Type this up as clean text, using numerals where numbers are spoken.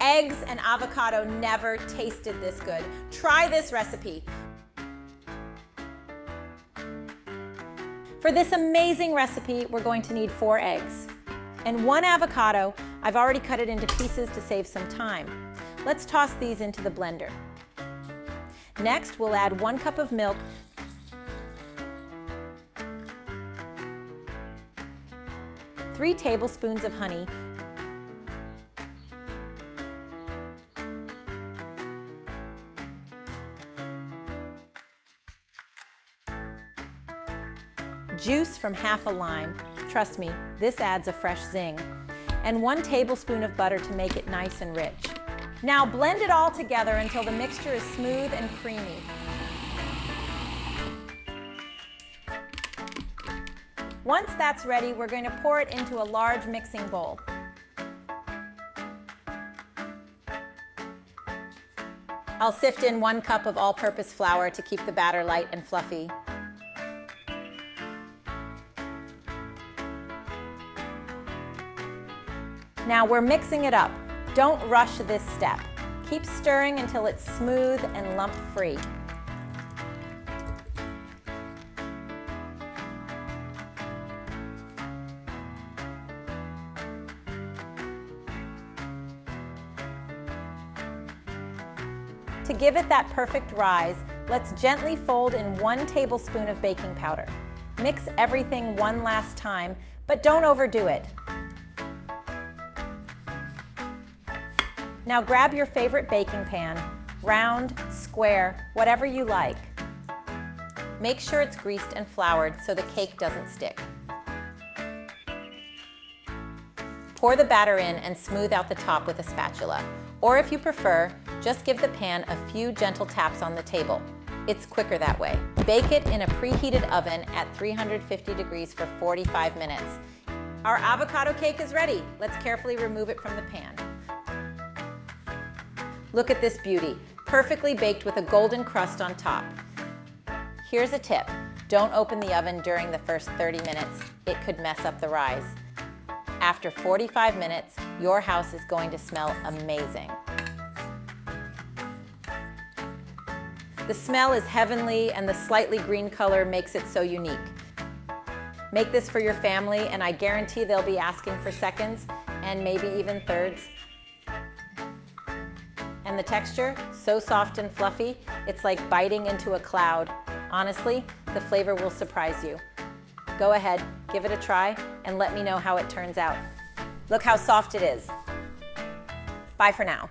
Eggs and avocado never tasted this good. Try this recipe. For this amazing recipe, we're going to need 4 eggs and 1 avocado. I've already cut it into pieces to save some time. Let's toss these into the blender. Next, we'll add 1 cup of milk, 3 tablespoons of honey, juice from half a lime. Trust me, this adds a fresh zing. And 1 tablespoon of butter to make it nice and rich. Now blend it all together until the mixture is smooth and creamy. Once that's ready, we're going to pour it into a large mixing bowl. I'll sift in 1 cup of all-purpose flour to keep the batter light and fluffy. Now we're mixing it up. Don't rush this step. Keep stirring until it's smooth and lump-free. To give it that perfect rise, let's gently fold in 1 tablespoon of baking powder. Mix everything one last time, but don't overdo it. Now grab your favorite baking pan, round, square, whatever you like. Make sure it's greased and floured so the cake doesn't stick. Pour the batter in and smooth out the top with a spatula. Or if you prefer, just give the pan a few gentle taps on the table. It's quicker that way. Bake it in a preheated oven at 350 degrees for 45 minutes. Our avocado cake is ready. Let's carefully remove it from the pan. Look at this beauty, perfectly baked with a golden crust on top. Here's a tip, don't open the oven during the first 30 minutes. It could mess up the rise. After 45 minutes, your house is going to smell amazing. The smell is heavenly and the slightly green color makes it so unique. Make this for your family and I guarantee they'll be asking for seconds and maybe even thirds. And the texture, so soft and fluffy, it's like biting into a cloud. Honestly, the flavor will surprise you. Go ahead, give it a try, and let me know how it turns out. Look how soft it is. Bye for now.